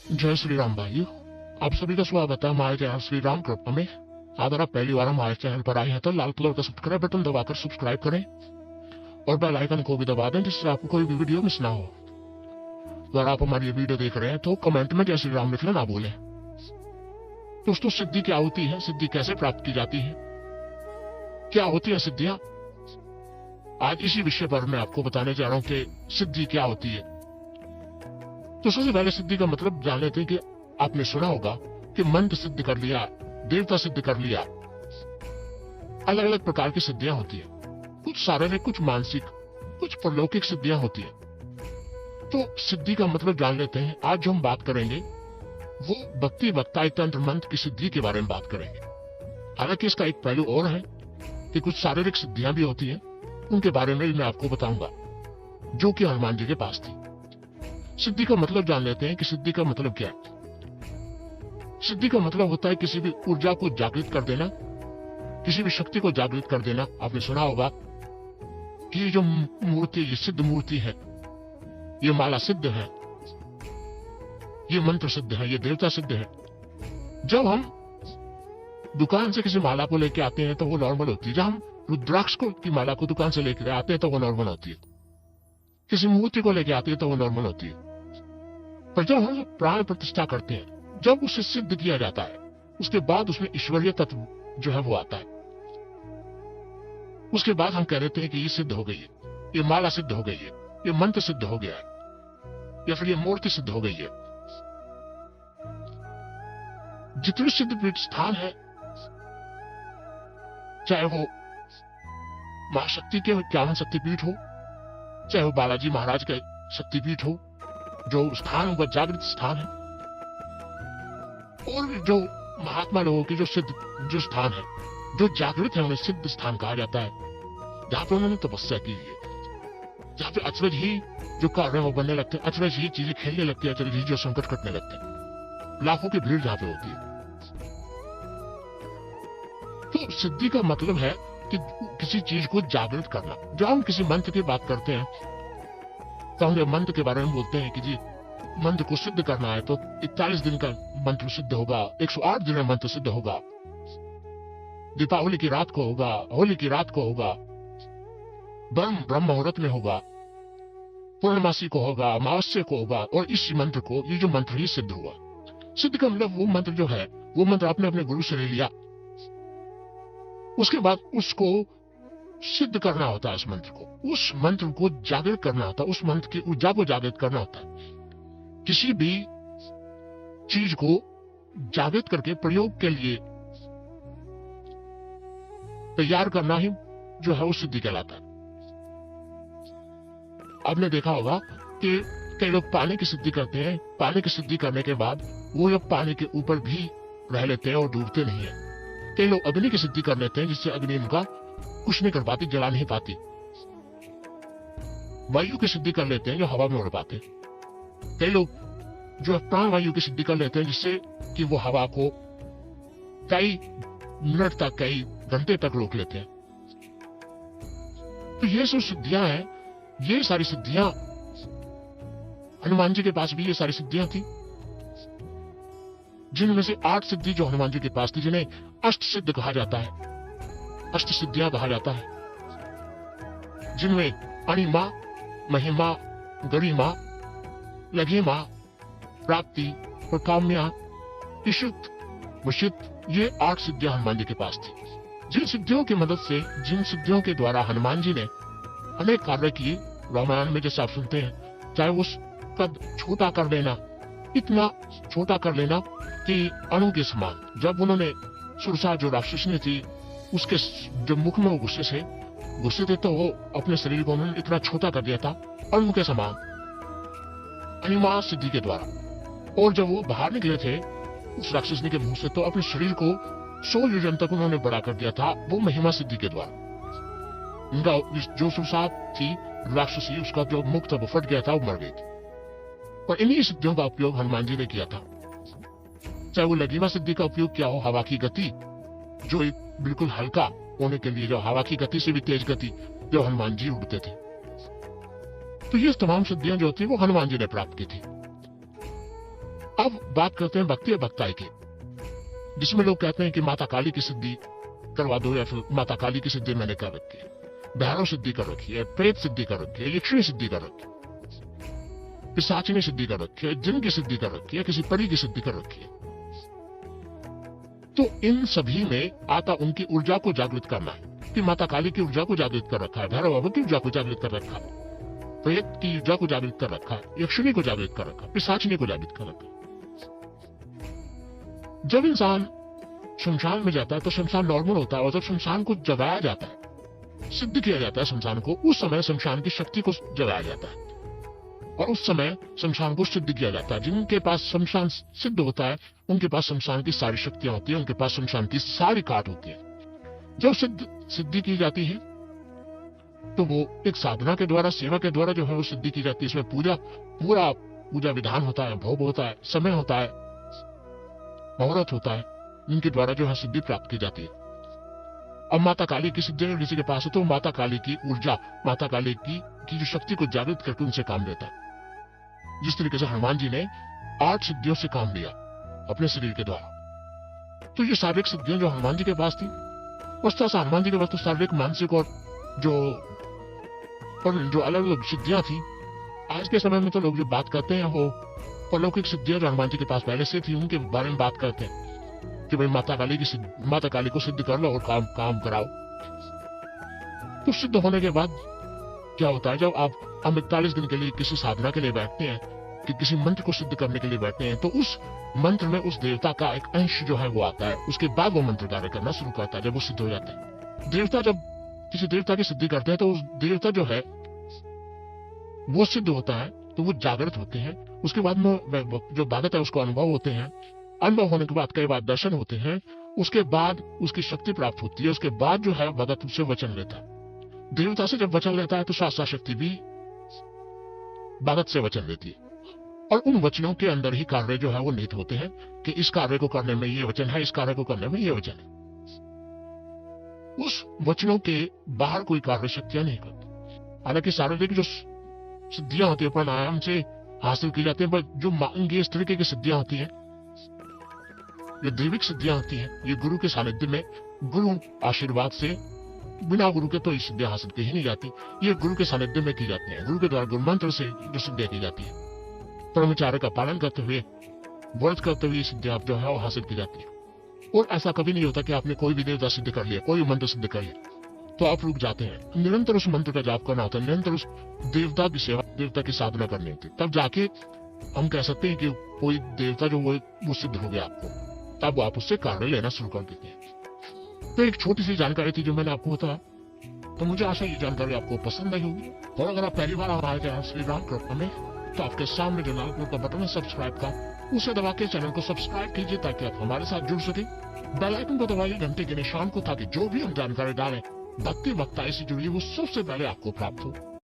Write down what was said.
जय श्री राम भाई। आप सभी का स्वागत है हमारे चैनल श्री राम कृपा में। अगर आप पहली बार हमारे चैनल पर आए हैं तो लाल कलर का सब्सक्राइब बटन दबाकर सब्सक्राइब करें और बेल आइकन को भी दबा दें जिससे आपको कोई भी वीडियो मिस ना हो। अगर आप हमारी ये वीडियो देख रहे हैं तो कमेंट में जय श्री राम लिखना ना भूलें। दोस्तों, सिद्धि क्या होती है, सिद्धि कैसे प्राप्त की जाती है, क्या होती है सिद्धियां, आज इसी विषय पर मैं आपको बताने जा रहा हूँ कि सिद्धि क्या होती है। तो सबसे पहले सिद्धि का मतलब जान लेते हैं कि आपने सुना होगा कि मंत्र सिद्ध कर लिया, देवता सिद्ध कर लिया। अलग अलग प्रकार की सिद्धियां होती है, कुछ शारीरिक, कुछ मानसिक, कुछ परलौकिक सिद्धियां होती है। तो सिद्धि का मतलब जान लेते हैं। आज जो हम बात करेंगे वो भक्ति वक्ताई तंत्र मंत्र की सिद्धि के बारे में बात करेंगे। हालांकि इसका एक पहलू और है कि कुछ शारीरिक सिद्धियां भी होती हैं, उनके बारे में मैं आपको बताऊंगा, जो कि हनुमान जी के पास थी। सिद्धि का मतलब जान लेते हैं कि सिद्धि का मतलब क्या है। सिद्धि का मतलब होता है किसी भी ऊर्जा को जागृत कर देना, किसी भी शक्ति को जागृत कर देना। आपने सुना होगा कि ये जो मूर्ति, ये सिद्ध मूर्ति है, ये माला सिद्ध है, ये मंत्र सिद्ध है, ये देवता सिद्ध है। जब हम दुकान से किसी माला को लेके आते हैं तो वो नॉर्मल होती है। जब हम रुद्राक्ष को की माला को दुकान से लेकर आते हैं तो वो नॉर्मल होती है। किसी मूर्ति को लेके आते हैं तो वो नॉर्मल होती है। पर जब हम प्राण प्रतिष्ठा करते हैं, जब उसे सिद्ध किया जाता है, उसके बाद उसमें ईश्वरीय तत्व जो है वो आता है। उसके बाद हम कह देते हैं कि ये सिद्ध हो गई है, ये माला सिद्ध हो गई है, ये मंत्र सिद्ध हो गया है, या फिर ये मूर्ति सिद्ध हो गई है। जितने सिद्ध पीठ स्थान है, चाहे वो महाशक्ति के 51 शक्तिपीठ हो, चाहे वो बालाजी महाराज का शक्तिपीठ हो, जो स्थान उनका जागृत स्थान है, और जो महात्मा लोगों की जो सिद्ध जो स्थान है, जो जागृत है, उन्हें सिद्ध स्थान कहा जाता है। जहां पर उन्होंने तपस्या की है, जहां पे अचरज ही जो कार्य वो बनने लगते हैं, अचरज ही चीजें खेलने लगती है, अचरज ही जो संकट कटने लगते हैं, लाखों की भीड़ जहां पे होती है। तो सिद्धि का मतलब है कि किसी चीज को जागृत करना। जब हम किसी मंत्र की बात करते हैं तो हम मंत्र के बारे में बोलते हैं कि जी मंत्र को सिद्ध करना है तो 41 दिन का मंत्र सिद्ध होगा, 108 दिन में मंत्र सिद्ध होगा, दीपावली की रात को होगा, होली की रात को होगा, ब्रह्म मुहूर्त में होगा, पूर्णमासी को होगा, अमावस्या को होगा, और इस मंत्र को, ये जो मंत्र ही सिद्ध हुआ। सिद्ध का मतलब वो मंत्र जो है, वो मंत्र आपने अपने गुरु से ले लिया, उसके बाद उसको सिद्ध करना होता है। उस मंत्र को जागृत करना होता है, उस मंत्र की ऊर्जा को जागृत करना होता है। किसी भी चीज को जागृत करके प्रयोग के लिए तैयार करना ही जो है वो सिद्धि कहलाता है। आपने देखा होगा कि कई लोग पानी की सिद्धि करते हैं, पानी की सिद्धि करने के बाद वो लोग पानी के ऊपर भी रह लेते हैं और डूबते नहीं है। कई लोग अग्नि की सिद्धि कर लेते हैं, जिससे अग्नि उनका कुछ नहीं कर पाती, जला नहीं पाती। वायु की सिद्धि कर लेते हैं जो हवा में उड़ पाते। कई लोग जो प्राण वायु की सिद्धि कर लेते हैं, जिससे कि वो हवा को कई मिनट तक, कई घंटे तक रोक लेते हैं। तो ये सब सिद्धियां हैं, ये सारी सिद्धियां हनुमान जी के पास भी ये सारी सिद्धियां थी, जिनमें से 8 सिद्धि जो हनुमान जी के पास थी, जिन्हें अष्ट सिद्ध कहा जाता है, अष्ट सिद्धियां कहा जाता है, जिनमें अणिमा, महिमा, गरिमा, लघिमा, प्राप्ति, प्रकाम्या, इषुत, वशित, ये 8 सिद्धियां हनुमान जी के पास थी। जिन सिद्धियों की मदद से, जिन सिद्धियों के द्वारा हनुमान जी ने अनेक कार्य किए। रामायण में जैसे आप सुनते हैं, चाहे उस कद छोटा कर लेना, इतना छोटा कर लेना कि अणु के समान। जब उन्होंने सुरसा जो राक्षसनी थी, उसके जब मुख में वो गुस्से थे, तो वो अपने शरीर को उन्होंने इतना छोटा कर दिया था, अणु के समान, अनिमा सिद्धि के द्वारा। और जब वो बाहर निकले थे उस राक्षसनी के मुंह से, तो अपने शरीर को 100 योजन तक उन्होंने बड़ा कर दिया था, वो महिमा सिद्धि के द्वारा। उनका जो सुरसा थी राक्षसी, उसका जो मुख था वो फट गया था, वो मर गई थी। और इन्हीं सिद्धियों का उपयोग हनुमान जी ने किया था। चाहे वो लघिमा सिद्धि का उपयोग किया हो, हवा की गति, जो बिल्कुल हल्का होने के लिए, जो हवा की गति से भी तेज गति, जो हनुमान जी उड़ते थे। तो ये तमाम सिद्धियां जो थी वो हनुमान जी ने प्राप्त की थी। अब बात करते हैं भक्ति और भक्ताई की, जिसमें लोग कहते हैं कि माता काली की सिद्धि करवा दो, या फिर माता काली की सिद्धि मैंने कर रखी है, भैरव सिद्धि कर रखी है, प्रेत सिद्धि कर रखी है, यक्षिणी सिद्धि कर रखी है, पिशाचिनी सिद्धि कर रखी है, जिन की सिद्धि कर रखी है, किसी परी की सिद्धि कर रखी है। तो इन सभी में आता उनकी ऊर्जा को जागृत करना है कि माता काली की ऊर्जा को जागृत कर रखा है, भैरव बाबा की ऊर्जा को जागृत कर रखा है, प्रेत की ऊर्जा को जागृत कर रखा है, यक्षिणी को जागृत कर रखा है, पिशाचिनी को जागृत कर रखा है। जब इंसान शमशान में जाता है तो शमशान नॉर्मल होता है, और जब शमशान को जगाया जाता है, सिद्ध किया जाता है शमशान को, उस समय शमशान की शक्ति को जगाया जाता है, और उस समय शमशान को सिद्ध किया जाता है। जिनके पास शमशान सिद्ध होता है उनके पास शमशान की सारी शक्तियां होती है, उनके पास शमशान की सारी काट होती है। जब सिद्धि की जाती है तो वो एक साधना के द्वारा, सेवा के द्वारा जो है वो सिद्धि की जाती है। इसमें पूरा पूजा विधान होता है, भोग होता है, समय होता है, मुहूर्त होता है, इनके द्वारा जो है सिद्धि प्राप्त की जाती है। अब माता काली की सिद्धि अगर किसी के पास है तो माता काली की ऊर्जा, माता काली की जो शक्ति को जागृत करके उनसे काम लेता है। जिस तरीके से हनुमान जी ने 8 सिद्धियों से काम लिया अपने शरीर के द्वारा, तो ये शारीरिक सिद्धियां जो हनुमान जी के पास थी, उस तरह से हनुमान जी के पास तो शारीरिक, मानसिक और जो अलग अलग सिद्धियां थी। आज के समय में तो लोग जो बात करते हैं वो अलौकिक सिद्धियां जो हनुमान जी के पास पहले से थी उनके बारे में बात करते हैं कि भाई माता काली को सिद्ध कर लो और काम कराओ। तो सिद्ध होने के बाद क्या होता है, जब आप 41 दिन के लिए किसी साधना के लिए बैठते हैं, कि किसी मंत्र को सिद्ध करने के लिए बैठते हैं, तो उस मंत्र में उस देवता का एक अंश जो है वो आता है, उसके बाद वो मंत्र कार्य करना शुरू करता है। जब वो सिद्ध हो जाता है, देवता जब किसी देवता की सिद्धि करते हैं तो उस देवता जो है वो सिद्ध होता है, तो वो जागृत होते हैं। उसके बाद में जो भगत है उसको अनुभव होते हैं, अनुभव होने के बाद कई बार दर्शन होते हैं, उसके बाद उसकी शक्ति प्राप्त होती है। उसके बाद जो है भगत उससे वचन लेता है। देवता से जब वचन लेता है तो शास्त्रा शक्ति भी भगत से वचन लेती है, और उन वचनों के अंदर ही कार्य जो है वो निहित होते हैं कि इस कार्य को करने में ये वचन है, इस कार्य को करने में ये वचन है। उस वचनों के बाहर कोई कार्य शक्तियां नहीं करती। हालांकि शारीरिक जो सिद्धियां होती है प्राणायाम से हासिल की जाती है, पर जो मांगी इस तरीके की सिद्धियां होती हैं, ये दैविक सिद्धियां होती हैं, ये गुरु के सानिध्य में, गुरु आशीर्वाद से, बिना गुरु के तो ये सिद्धियां हासिल की ही नहीं जाती। ये गुरु के सानिध्य में की जाती है, गुरु के द्वारा गुरु मंत्र से जो सिद्धियां की जाती है, ब्रह्मचार्य का पालन करते हुए, व्रत करते हुए सिद्धियां जो है वो हासिल की जाती है। और ऐसा कभी नहीं होता कि आपने कोई भी देवता सिद्ध कर लिया, कोई मंत्र सिद्ध कर लिया तो आप रुक जाते हैं। निरंतर उस मंत्र का जाप करना होता है, निरंतर उस देवता की सेवा, देवता की साधना करनी होती है, तब जाके हम कह सकते हैं कि कोई देवता जो वो सिद्ध हो गया आपको, तब आप उससे कार्य लेना शुरू कर देते हैं। तो एक छोटी सी जानकारी थी जो मैंने आपको बताया, तो मुझे आशा ये जानकारी आपको पसंद आई होगी। और अगर आप पहली बार हमारे चैनल श्री राम कृपा में, तो आपके सामने जो लाल कलर का बटन है सब्सक्राइब का, उसे दबा के चैनल को सब्सक्राइब कीजिए ताकि आप हमारे साथ जुड़ सके। बेल आइकन को दबाइए घंटे के निशान को, ताकि जो भी हम जानकारी डालें भक्ति भक्ताई से जुड़ी वो सबसे पहले आपको प्राप्त हो।